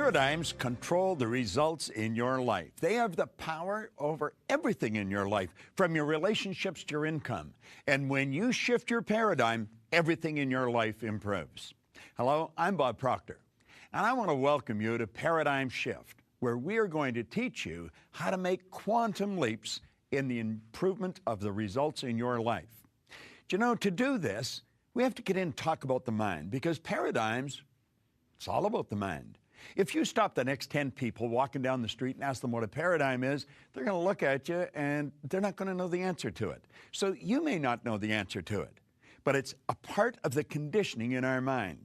Paradigms control the results in your life. They have the power over everything in your life, from your relationships to your income. And when you shift your paradigm, everything in your life improves. Hello, I'm Bob Proctor, and I want to welcome you to Paradigm Shift, where we are going to teach you how to make quantum leaps in the improvement of the results in your life. Do you know, to do this, we have to get in and talk about the mind, because paradigms, it's all about the mind. If you stop the next 10 people walking down the street and ask them what a paradigm is, they're going to look at you and they're not going to know the answer to it. So you may not know the answer to it, but it's a part of the conditioning in our mind.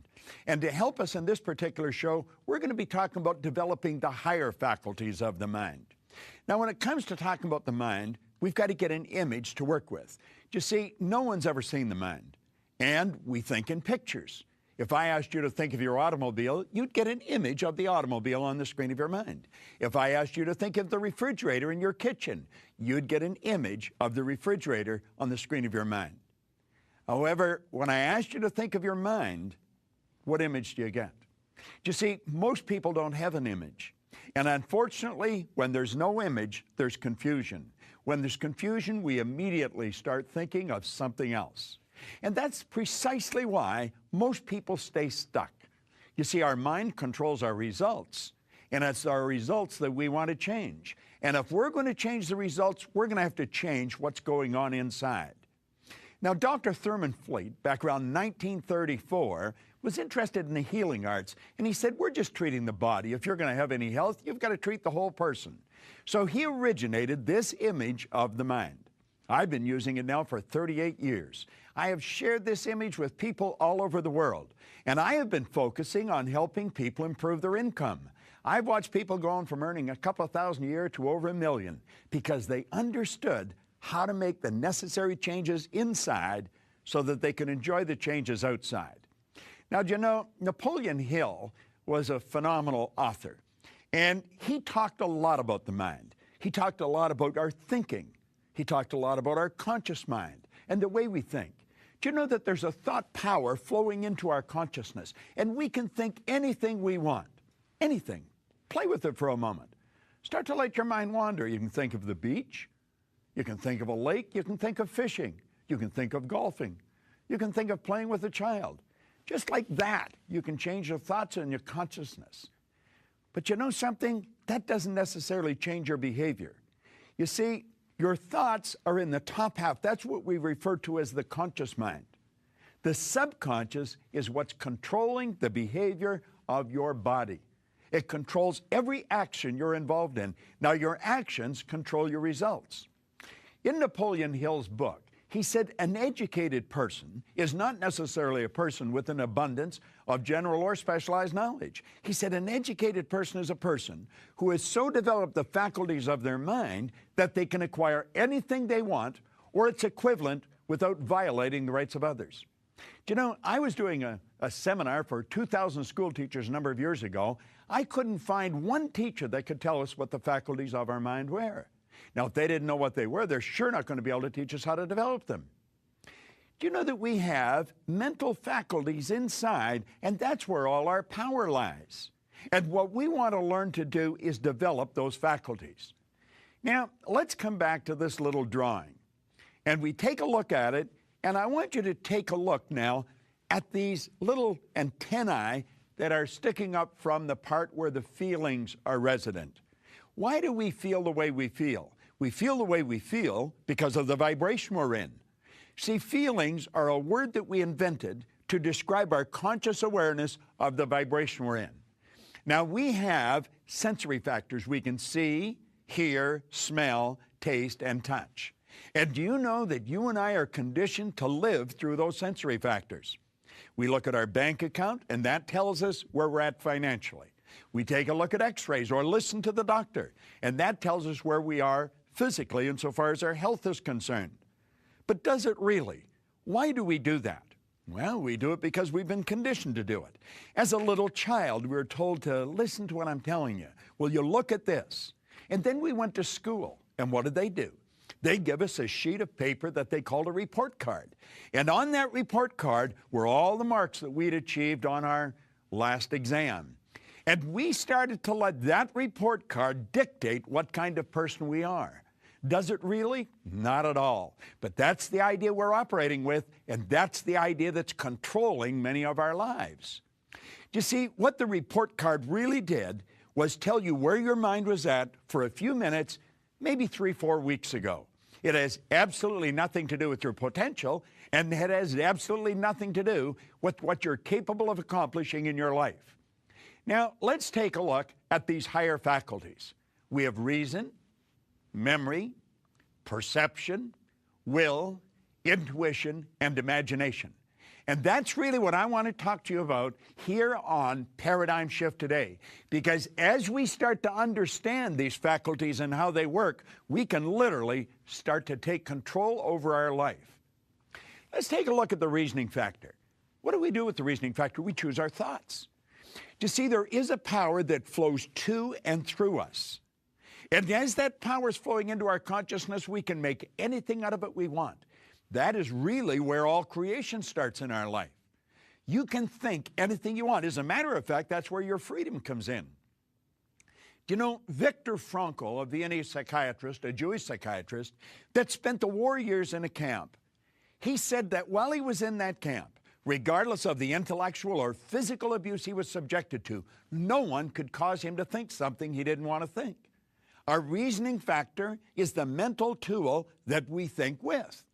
And to help us in this particular show, we're going to be talking about developing the higher faculties of the mind. Now, when it comes to talking about the mind, we've got to get an image to work with. You see, no one's ever seen the mind, and we think in pictures. If I asked you to think of your automobile, you'd get an image of the automobile on the screen of your mind. If I asked you to think of the refrigerator in your kitchen, you'd get an image of the refrigerator on the screen of your mind. However, when I asked you to think of your mind, what image do you get? You see, most people don't have an image. And unfortunately, when there's no image, there's confusion. When there's confusion, we immediately start thinking of something else. And that's precisely why most people stay stuck. You see, our mind controls our results, and it's our results that we want to change. And if we're going to change the results, we're going to have to change what's going on inside. Now, Dr. Thurman Fleet, back around 1934, was interested in the healing arts, and he said, we're just treating the body. If you're going to have any health, you've got to treat the whole person. So he originated this image of the mind. I've been using it now for 38 years. I have shared this image with people all over the world, and I have been focusing on helping people improve their income. I've watched people going from earning a couple of thousand a year to over $1 million because they understood how to make the necessary changes inside so that they can enjoy the changes outside. Now, you know, Napoleon Hill was a phenomenal author, and he talked a lot about the mind. He talked a lot about our thinking. He talked a lot about our conscious mind and the way we think. Do you know that there's a thought power flowing into our consciousness, and we can think anything we want, anything. Play with it for a moment. Start to let your mind wander. You can think of the beach. You can think of a lake. You can think of fishing. You can think of golfing. You can think of playing with a child. Just like that, you can change your thoughts and your consciousness. But you know something? That doesn't necessarily change your behavior. You see, your thoughts are in the top half. That's what we refer to as the conscious mind. The subconscious is what's controlling the behavior of your body. It controls every action you're involved in. Now, your actions control your results. In Napoleon Hill's book, he said an educated person is not necessarily a person with an abundance of general or specialized knowledge. He said an educated person is a person who has so developed the faculties of their mind that they can acquire anything they want or its equivalent without violating the rights of others. Do you know, I was doing a seminar for 2,000 school teachers a number of years ago. I couldn't find one teacher that could tell us what the faculties of our mind were. Now, if they didn't know what they were, they're sure not going to be able to teach us how to develop them. Do you know that we have mental faculties inside, and that's where all our power lies? And what we want to learn to do is develop those faculties. Now, let's come back to this little drawing. And we take a look at it, and I want you to take a look now at these little antennae that are sticking up from the part where the feelings are resident. Why do we feel the way we feel? We feel the way we feel because of the vibration we're in. See, feelings are a word that we invented to describe our conscious awareness of the vibration we're in. Now, we have sensory factors. We can see, hear, smell, taste, and touch. And do you know that you and I are conditioned to live through those sensory factors? We look at our bank account, and that tells us where we're at financially. We take a look at x-rays or listen to the doctor, and that tells us where we are physically insofar as our health is concerned. But does it really? Why do we do that? Well, we do it because we've been conditioned to do it. As a little child, we were told to listen to what I'm telling you. Well, you look at this. And then we went to school, and what did they do? They give us a sheet of paper that they called a report card. And on that report card were all the marks that we'd achieved on our last exam. And we started to let that report card dictate what kind of person we are. Does it really? Not at all. But that's the idea we're operating with, and that's the idea that's controlling many of our lives. You see, what the report card really did was tell you where your mind was at for a few minutes, maybe 3-4 weeks ago. It has absolutely nothing to do with your potential, and it has absolutely nothing to do with what you're capable of accomplishing in your life. Now, let's take a look at these higher faculties. We have reason, memory, perception, will, intuition, and imagination. And that's really what I want to talk to you about here on Paradigm Shift today. Because as we start to understand these faculties and how they work, we can literally start to take control over our life. Let's take a look at the reasoning factor. What do we do with the reasoning factor? We choose our thoughts. You see, there is a power that flows to and through us. And as that power is flowing into our consciousness, we can make anything out of it we want. That is really where all creation starts in our life. You can think anything you want. As a matter of fact, that's where your freedom comes in. You know, Viktor Frankl, a Viennese psychiatrist, a Jewish psychiatrist, that spent the war years in a camp, he said that while he was in that camp, regardless of the intellectual or physical abuse he was subjected to, no one could cause him to think something he didn't want to think. Our reasoning factor is the mental tool that we think with.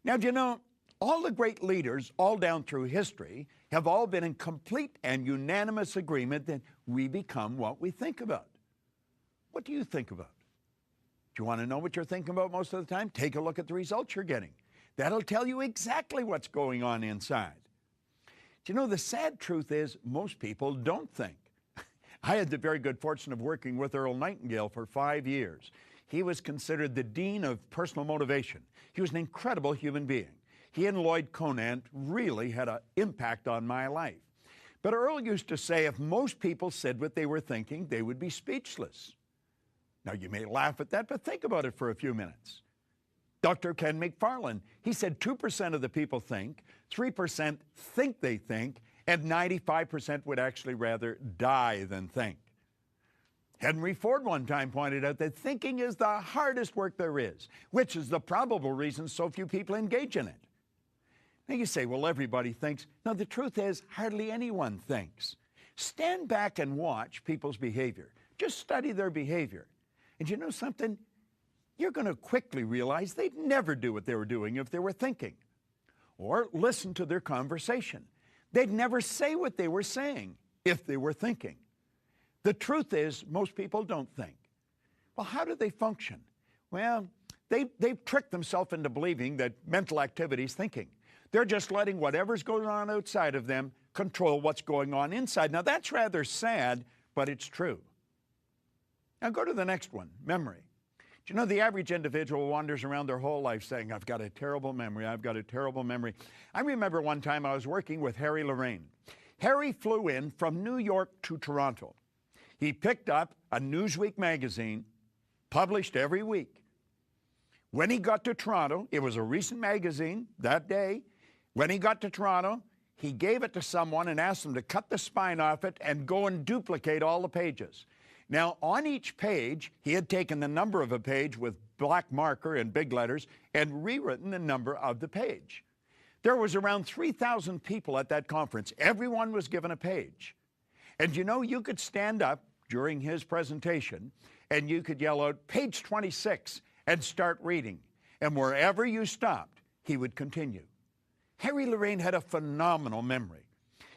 Now, do you know, all the great leaders all down through history have all been in complete and unanimous agreement that we become what we think about. What do you think about? Do you want to know what you're thinking about most of the time? Take a look at the results you're getting. That'll tell you exactly what's going on inside. Do you know, the sad truth is most people don't think. I had the very good fortune of working with Earl Nightingale for 5 years. He was considered the dean of personal motivation. He was an incredible human being. He and Lloyd Conant really had an impact on my life. But Earl used to say if most people said what they were thinking, they would be speechless. Now, you may laugh at that, but think about it for a few minutes. Dr. Ken McFarland, he said 2% of the people think, 3% think they think, and 95% would actually rather die than think. Henry Ford one time pointed out that thinking is the hardest work there is, which is the probable reason so few people engage in it. Now you say, well, everybody thinks. No, the truth is hardly anyone thinks. Stand back and watch people's behavior. Just study their behavior. And you know something? You're going to quickly realize they'd never do what they were doing if they were thinking. Or listen to their conversation. They'd never say what they were saying if they were thinking. The truth is, most people don't think. Well, how do they function? Well, they've tricked themselves into believing that mental activity is thinking. They're just letting whatever's going on outside of them control what's going on inside. Now, that's rather sad, but it's true. Now, go to the next one, memory. Do you know the average individual wanders around their whole life saying, I've got a terrible memory, I've got a terrible memory. I remember one time I was working with Harry Lorraine. Harry flew in from New York to Toronto. He picked up a Newsweek magazine, published every week. When he got to Toronto, it was a recent magazine that day. When he got to Toronto, he gave it to someone and asked them to cut the spine off it and go and duplicate all the pages. Now, on each page, he had taken the number of a page with black marker and big letters and rewritten the number of the page. There was around 3,000 people at that conference. Everyone was given a page. And you know, you could stand up during his presentation and you could yell out, page 26, and start reading. And wherever you stopped, he would continue. Harry Lorraine had a phenomenal memory.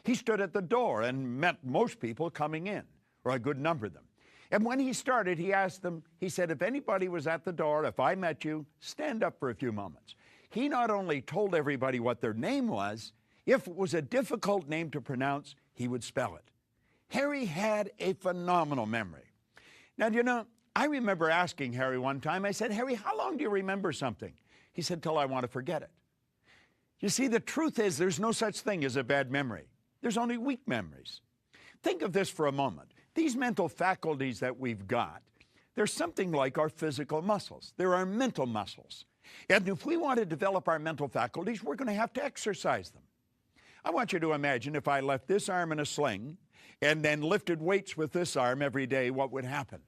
He stood at the door and met most people coming in, or a good number of them. And when he started, he asked them, he said, if anybody was at the door, if I met you, stand up for a few moments. He not only told everybody what their name was, if it was a difficult name to pronounce, he would spell it. Harry had a phenomenal memory. Now, you know, I remember asking Harry one time, I said, Harry, how long do you remember something? He said, till I want to forget it. You see, the truth is there's no such thing as a bad memory. There's only weak memories. Think of this for a moment. These mental faculties that we've got, they're something like our physical muscles. They're our mental muscles. And if we want to develop our mental faculties, we're going to have to exercise them. I want you to imagine if I left this arm in a sling and then lifted weights with this arm every day, what would happen?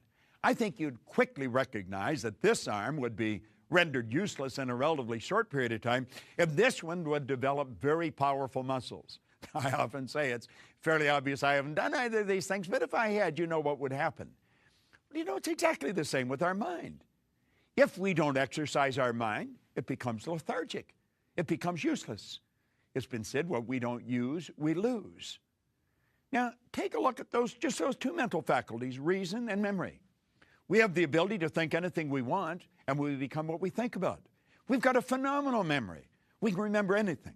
I think you'd quickly recognize that this arm would be rendered useless in a relatively short period of time, and this one would develop very powerful muscles. I often say it's fairly obvious I haven't done either of these things, but if I had, you know what would happen. You know, it's exactly the same with our mind. If we don't exercise our mind, it becomes lethargic. It becomes useless. It's been said, what we don't use, we lose. Now, take a look at those two mental faculties, reason and memory. We have the ability to think anything we want, and we become what we think about. We've got a phenomenal memory. We can remember anything.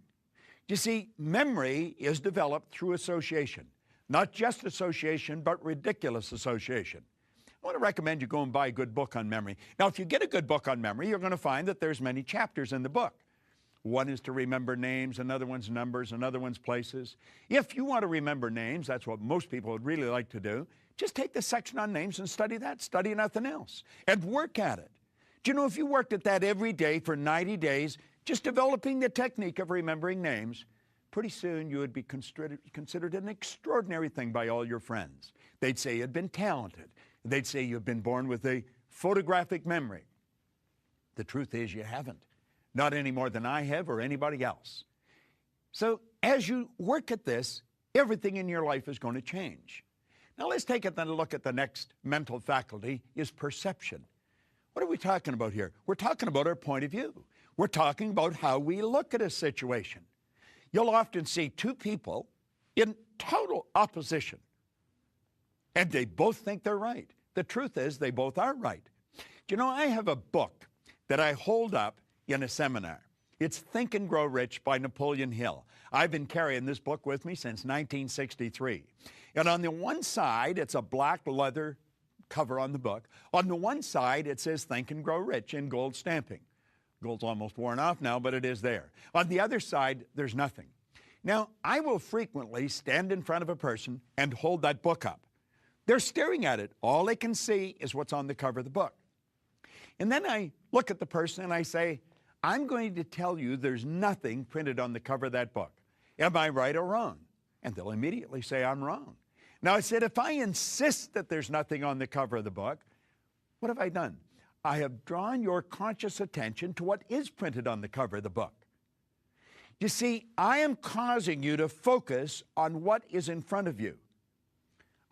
You see, memory is developed through association. Not just association, but ridiculous association. I want to recommend you go and buy a good book on memory. Now, if you get a good book on memory, you're going to find that there's many chapters in the book. One is to remember names, another one's numbers, another one's places. If you want to remember names, that's what most people would really like to do, just take the section on names and study that, study nothing else, and work at it. Do you know, if you worked at that every day for 90 days, just developing the technique of remembering names, pretty soon you would be considered an extraordinary thing by all your friends. They'd say you'd been talented. They'd say you've been born with a photographic memory. The truth is you haven't. Not any more than I have or anybody else. So as you work at this, everything in your life is going to change. Now let's take a look at the next mental faculty, is perception. What are we talking about here? We're talking about our point of view. We're talking about how we look at a situation. You'll often see two people in total opposition, and they both think they're right. The truth is they both are right. Do you know, I have a book that I hold up in a seminar. It's Think and Grow Rich by Napoleon Hill. I've been carrying this book with me since 1963. And on the one side, it's a black leather cover on the book. On the one side, it says Think and Grow Rich in gold stamping. Gold's almost worn off now, but it is there. On the other side, there's nothing. Now, I will frequently stand in front of a person and hold that book up. They're staring at it. All they can see is what's on the cover of the book. And then I look at the person and I say, I'm going to tell you there's nothing printed on the cover of that book. Am I right or wrong? And they'll immediately say I'm wrong. Now I said, if I insist that there's nothing on the cover of the book, what have I done? I have drawn your conscious attention to what is printed on the cover of the book. You see, I am causing you to focus on what is in front of you.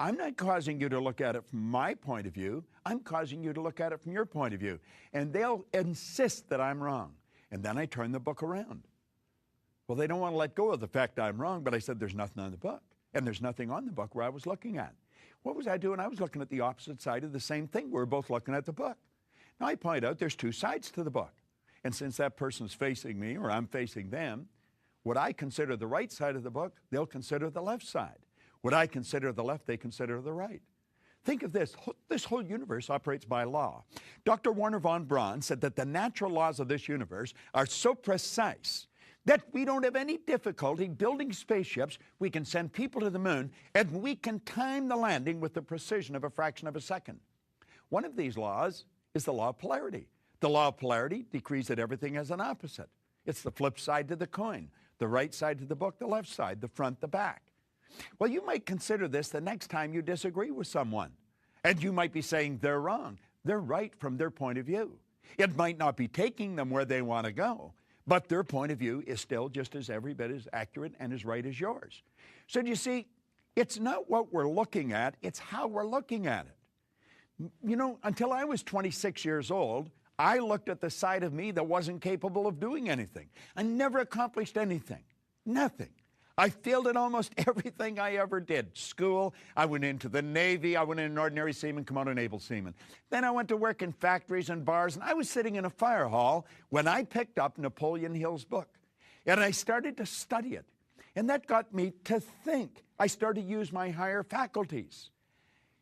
I'm not causing you to look at it from my point of view. I'm causing you to look at it from your point of view. And they'll insist that I'm wrong. And then I turn the book around. Well, they don't want to let go of the fact I'm wrong, but I said there's nothing on the book. And there's nothing on the book where I was looking at. What was I doing? I was looking at the opposite side of the same thing. We're both looking at the book. Now I point out there's two sides to the book. And since that person's facing me or I'm facing them, what I consider the right side of the book, they'll consider the left side. What I consider the left, they consider the right. Think of this. This whole universe operates by law. Dr. Wernher von Braun said that the natural laws of this universe are so precise that we don't have any difficulty building spaceships. We can send people to the moon, and we can time the landing with the precision of a fraction of a second. One of these laws is the law of polarity. The law of polarity decrees that everything has an opposite. It's the flip side to the coin, the right side to the book, the left side, the front, the back. Well, you might consider this the next time you disagree with someone. And you might be saying they're wrong. They're right from their point of view. It might not be taking them where they want to go, but their point of view is still just as every bit as accurate and as right as yours. So do you see, it's not what we're looking at, it's how we're looking at it. You know, until I was 26 years old, I looked at the side of me that wasn't capable of doing anything. I never accomplished anything. Nothing. I failed at almost everything I ever did. School, I went into the Navy, I went in an ordinary seaman, come out an able seaman. Then I went to work in factories and bars, and I was sitting in a fire hall when I picked up Napoleon Hill's book. And I started to study it. And that got me to think. I started to use my higher faculties.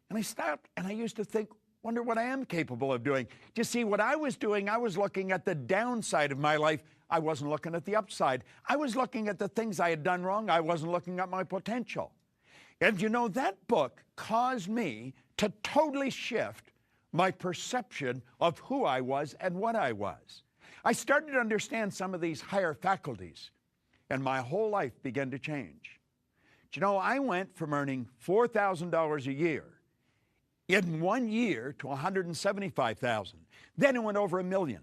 And I stopped, and I used to think, wonder what I am capable of doing. Do you see, what I was doing, I was looking at the downside of my life. I wasn't looking at the upside. I was looking at the things I had done wrong. I wasn't looking at my potential. And you know, that book caused me to totally shift my perception of who I was and what I was. I started to understand some of these higher faculties, and my whole life began to change. You know, I went from earning $4,000 a year in 1 year to $175,000. Then it went over $1 million.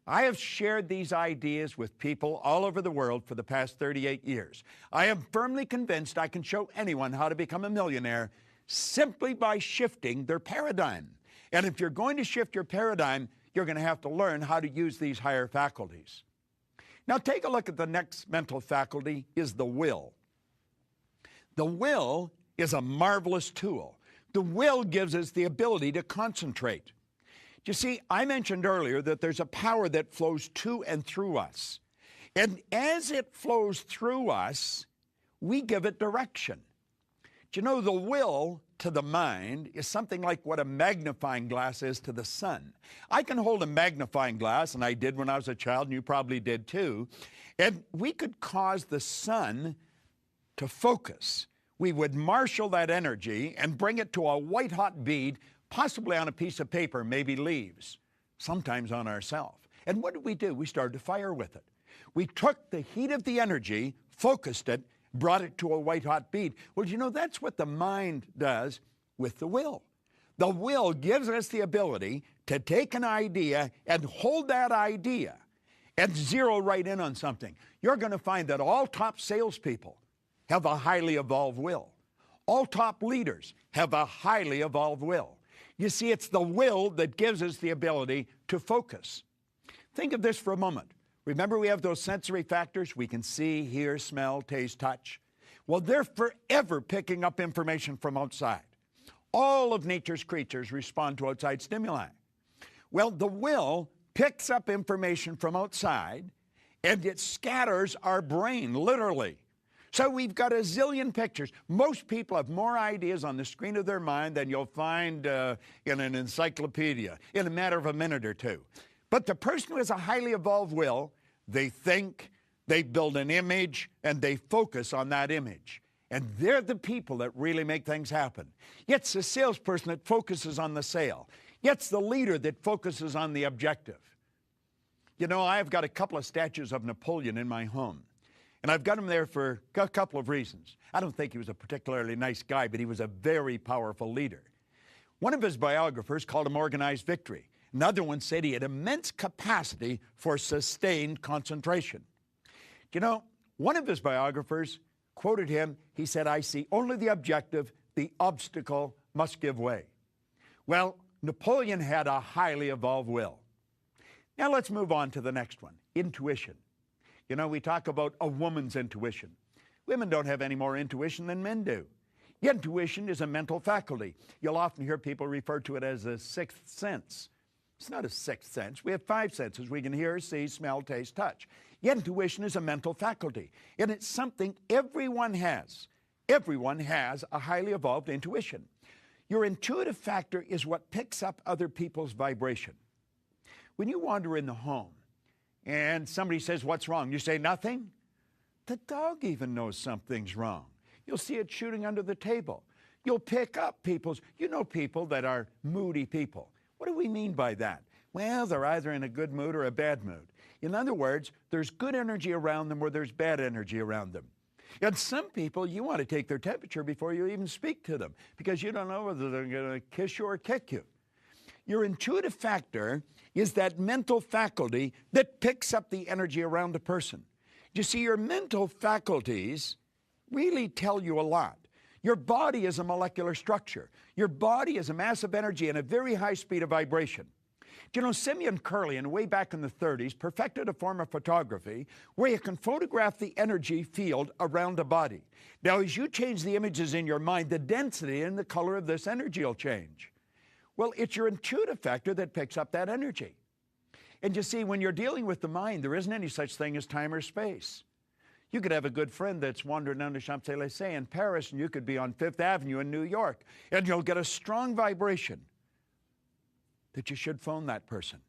I have shared these ideas with people all over the world for the past 38 years. I am firmly convinced I can show anyone how to become a millionaire simply by shifting their paradigm. And if you're going to shift your paradigm, you're going to have to learn how to use these higher faculties. Now take a look at the next mental faculty, is the will. The will is a marvelous tool. The will gives us the ability to concentrate. You see, I mentioned earlier that there's a power that flows to and through us. And as it flows through us, we give it direction. You know, the will to the mind is something like what a magnifying glass is to the sun. I can hold a magnifying glass, and I did when I was a child, and you probably did too, and we could cause the sun to focus. We would marshal that energy and bring it to a white-hot bead, possibly on a piece of paper, maybe leaves, sometimes on ourselves. And what did we do? We started to fire with it. We took the heat of the energy, focused it, brought it to a white-hot bead. Well, you know, that's what the mind does with the will. The will gives us the ability to take an idea and hold that idea and zero right in on something. You're going to find that all top salespeople have a highly evolved will. All top leaders have a highly evolved will. You see, it's the will that gives us the ability to focus. Think of this for a moment. Remember, we have those sensory factors. We can see, hear, smell, taste, touch. Well, they're forever picking up information from outside. All of nature's creatures respond to outside stimuli. Well, the will picks up information from outside, and it scatters our brain, literally. So we've got a zillion pictures. Most people have more ideas on the screen of their mind than you'll find in an encyclopedia in a matter of a minute or two. But the person who has a highly evolved will, they think, they build an image, and they focus on that image. And they're the people that really make things happen. It's the salesperson that focuses on the sale. It's the leader that focuses on the objective. You know, I've got a couple of statues of Napoleon in my home. And I've got him there for a couple of reasons. I don't think he was a particularly nice guy, but he was a very powerful leader. One of his biographers called him organized victory. Another one said he had immense capacity for sustained concentration. You know, one of his biographers quoted him. He said, "I see only the objective, the obstacle must give way." Well, Napoleon had a highly evolved will. Now let's move on to the next one, intuition. You know, we talk about a woman's intuition. Women don't have any more intuition than men do. Intuition is a mental faculty. You'll often hear people refer to it as a sixth sense. It's not a sixth sense. We have 5 senses. We can hear, see, smell, taste, touch. Intuition is a mental faculty, and it's something everyone has. Everyone has a highly evolved intuition. Your intuitive factor is what picks up other people's vibration. When you wander in the home, and somebody says, "What's wrong?" You say, "Nothing." The dog even knows something's wrong. You'll see it shooting under the table. You'll pick up people that are moody people. What do we mean by that? Well, they're either in a good mood or a bad mood. In other words, there's good energy around them or there's bad energy around them. And some people, you want to take their temperature before you even speak to them because you don't know whether they're going to kiss you or kick you. Your intuitive factor is that mental faculty that picks up the energy around a person. You see, your mental faculties really tell you a lot. Your body is a molecular structure. Your body is a mass of energy and a very high speed of vibration. You know, Simeon Kirlian, way back in the 30s, perfected a form of photography where you can photograph the energy field around a body. Now, as you change the images in your mind, the density and the color of this energy will change. Well, it's your intuitive factor that picks up that energy. And you see, when you're dealing with the mind, there isn't any such thing as time or space. You could have a good friend that's wandering down the Champs-Élysées in Paris, and you could be on Fifth Avenue in New York, and you'll get a strong vibration that you should phone that person.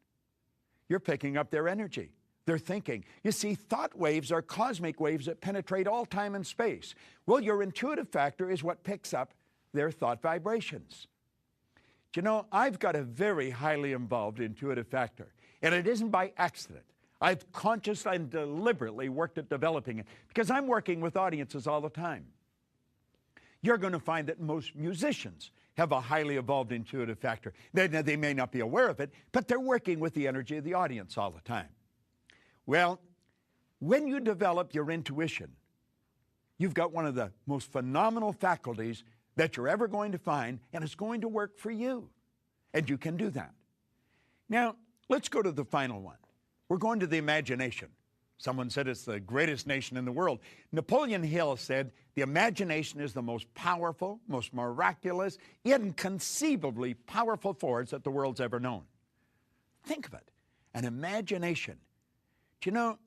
You're picking up their energy, their thinking. You see, thought waves are cosmic waves that penetrate all time and space. Well, your intuitive factor is what picks up their thought vibrations. You know, I've got a very highly involved intuitive factor, and it isn't by accident. I've consciously and deliberately worked at developing it because I'm working with audiences all the time. You're going to find that most musicians have a highly evolved intuitive factor. They may not be aware of it, but they're working with the energy of the audience all the time. Well, when you develop your intuition, you've got one of the most phenomenal faculties that you're ever going to find, and it's going to work for you. And you can do that. Now, let's go to the final one. We're going to the imagination. Someone said it's the greatest nation in the world. Napoleon Hill said the imagination is the most powerful, most miraculous, inconceivably powerful force that the world's ever known. Think of it, an imagination. Do you know,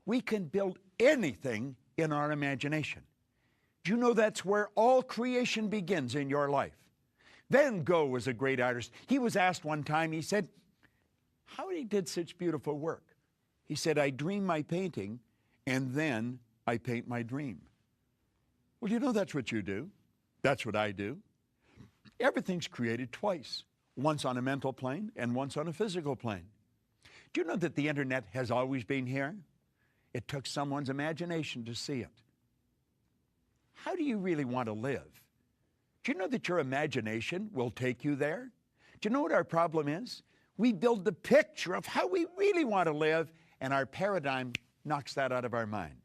we can build anything in our imagination. Do you know that's where all creation begins in your life? Van Gogh was a great artist. He was asked one time, he said, how he did such beautiful work? He said, I dream my painting, and then I paint my dream. Well, you know that's what you do. That's what I do. Everything's created twice, once on a mental plane and once on a physical plane. Do you know that the internet has always been here? It took someone's imagination to see it. How do you really want to live? Do you know that your imagination will take you there? Do you know what our problem is? We build the picture of how we really want to live, and our paradigm knocks that out of our mind.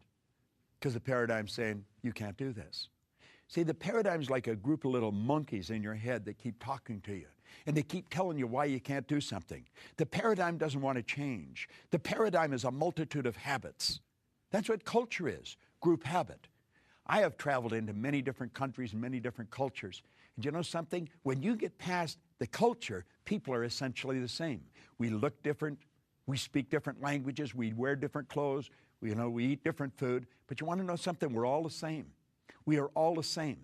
Because the paradigm's saying, you can't do this. See, the paradigm's like a group of little monkeys in your head that keep talking to you. And they keep telling you why you can't do something. The paradigm doesn't want to change. The paradigm is a multitude of habits. That's what culture is, group habit. I have traveled into many different countries and many different cultures. And you know something? When you get past the culture, people are essentially the same. We look different. We speak different languages. We wear different clothes. We eat different food. But you want to know something? We're all the same. We are all the same.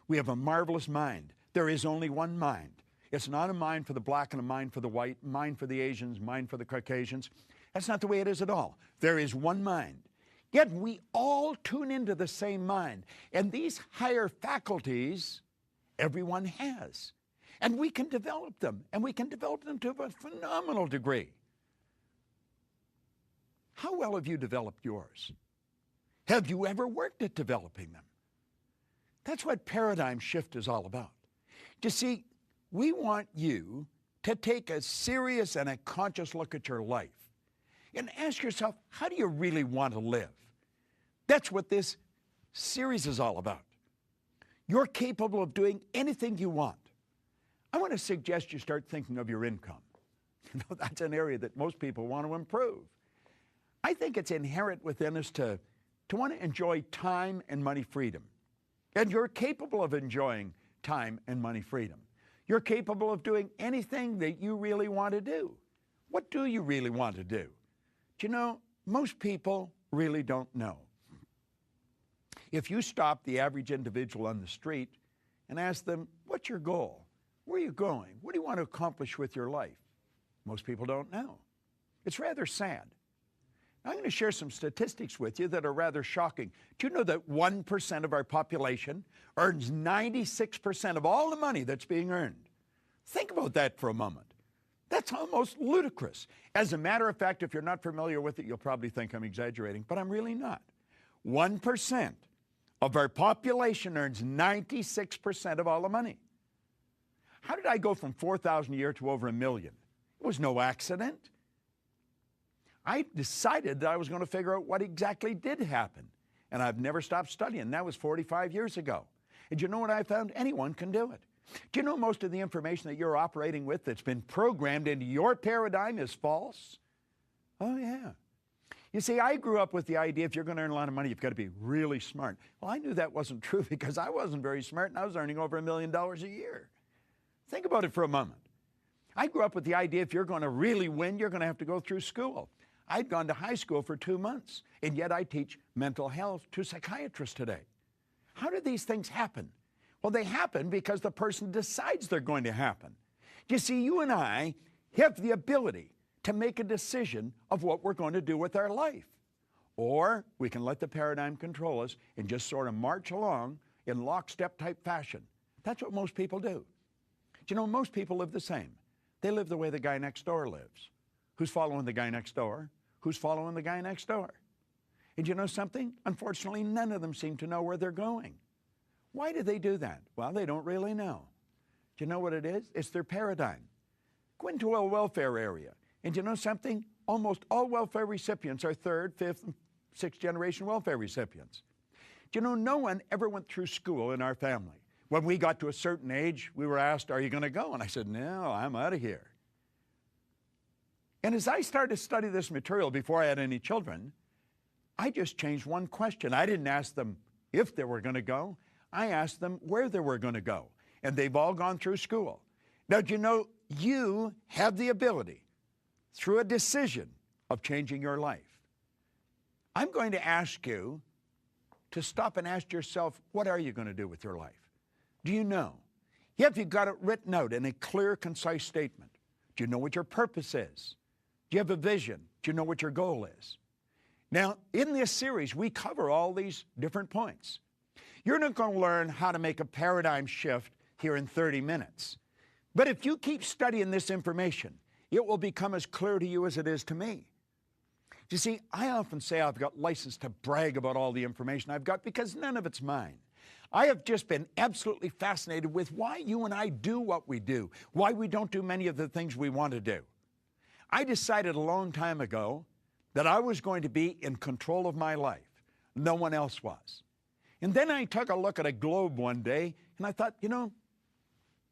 We have a marvelous mind. There is only one mind. It's not a mind for the black and a mind for the white, mind for the Asians, mind for the Caucasians. That's not the way it is at all. There is one mind. Yet we all tune into the same mind. And these higher faculties, everyone has. And we can develop them. And we can develop them to a phenomenal degree. How well have you developed yours? Have you ever worked at developing them? That's what paradigm shift is all about. You see, we want you to take a serious and a conscious look at your life and ask yourself, how do you really want to live? That's what this series is all about. You're capable of doing anything you want. I want to suggest you start thinking of your income. That's an area that most people want to improve. I think it's inherent within us to want to enjoy time and money freedom. And you're capable of enjoying time and money freedom. You're capable of doing anything that you really want to do. What do you really want to do? Do you know, most people really don't know. If you stop the average individual on the street and ask them, what's your goal? Where are you going? What do you want to accomplish with your life? Most people don't know. It's rather sad. I'm going to share some statistics with you that are rather shocking. Do you know that 1% of our population earns 96% of all the money that's being earned? Think about that for a moment. That's almost ludicrous. As a matter of fact, if you're not familiar with it, you'll probably think I'm exaggerating, but I'm really not. 1% of our population earns 96% of all the money. How did I go from 4,000 a year to over 1 million? It was no accident. I decided that I was going to figure out what exactly did happen. And I've never stopped studying. That was 45 years ago. And you know what I found? Anyone can do it. Do you know most of the information that you're operating with that's been programmed into your paradigm is false? Oh, yeah. You see, I grew up with the idea if you're going to earn a lot of money, you've got to be really smart. Well, I knew that wasn't true because I wasn't very smart and I was earning over $1 million a year. Think about it for a moment. I grew up with the idea if you're going to really win, you're going to have to go through school. I'd gone to high school for 2 months, and yet I teach mental health to psychiatrists today. How do these things happen? Well, they happen because the person decides they're going to happen. You see, you and I have the ability to make a decision of what we're going to do with our life. Or we can let the paradigm control us and just sort of march along in lockstep type fashion. That's what most people do. Do you know, most people live the same. They live the way the guy next door lives. Who's following the guy next door? Who's following the guy next door? And you know something? Unfortunately, none of them seem to know where they're going. Why do they do that? Well, they don't really know. Do you know what it is? It's their paradigm. Go into a welfare area, and do you know something? Almost all welfare recipients are third, fifth, and sixth generation welfare recipients. Do you know, no one ever went through school in our family. When we got to a certain age, we were asked, are you going to go? And I said, no, I'm out of here. And as I started to study this material before I had any children, I just changed one question. I didn't ask them if they were going to go. I asked them where they were going to go. And they've all gone through school. Now, do you know, you have the ability, through a decision, of changing your life. I'm going to ask you to stop and ask yourself, what are you going to do with your life? Do you know? Have you got it written out in a clear, concise statement? Do you know what your purpose is? Do you have a vision? Do you know what your goal is? Now, in this series, we cover all these different points. You're not going to learn how to make a paradigm shift here in 30 minutes. But if you keep studying this information, it will become as clear to you as it is to me. You see, I often say I've got license to brag about all the information I've got because none of it's mine. I have just been absolutely fascinated with why you and I do what we do, why we don't do many of the things we want to do. I decided a long time ago that I was going to be in control of my life. No one else was. And then I took a look at a globe one day and I thought, you know,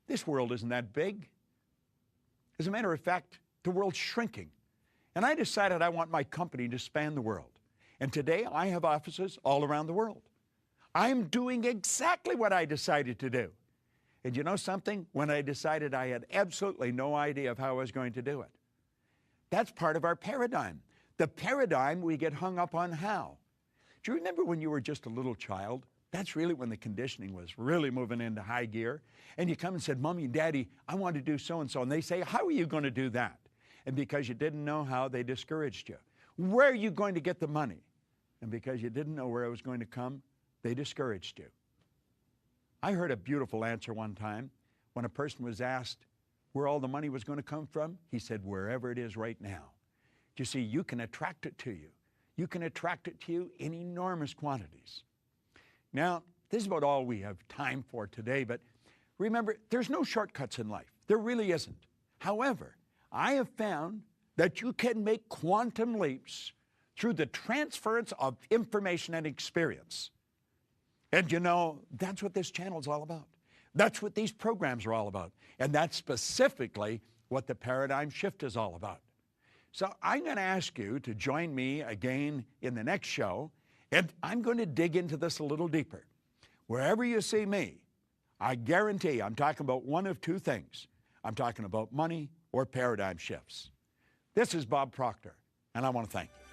this world isn't that big. As a matter of fact, the world's shrinking. And I decided I want my company to span the world. And today I have offices all around the world. I'm doing exactly what I decided to do. And you know something? When I decided, I had absolutely no idea of how I was going to do it. That's part of our paradigm. The paradigm we get hung up on how. Do you remember when you were just a little child? That's really when the conditioning was really moving into high gear. And you come and said, Mommy and Daddy, I want to do so-and-so. And they say, how are you going to do that? And because you didn't know how, they discouraged you. Where are you going to get the money? And because you didn't know where it was going to come, they discouraged you. I heard a beautiful answer one time when a person was asked where all the money was going to come from. He said, wherever it is right now. You see, you can attract it to you. You can attract it to you in enormous quantities. Now, this is about all we have time for today, but remember, there's no shortcuts in life. There really isn't. However, I have found that you can make quantum leaps through the transference of information and experience. And you know, that's what this channel is all about. That's what these programs are all about. And that's specifically what the paradigm shift is all about. So I'm going to ask you to join me again in the next show, and I'm going to dig into this a little deeper. Wherever you see me, I guarantee I'm talking about one of two things. I'm talking about money or paradigm shifts. This is Bob Proctor, and I want to thank you.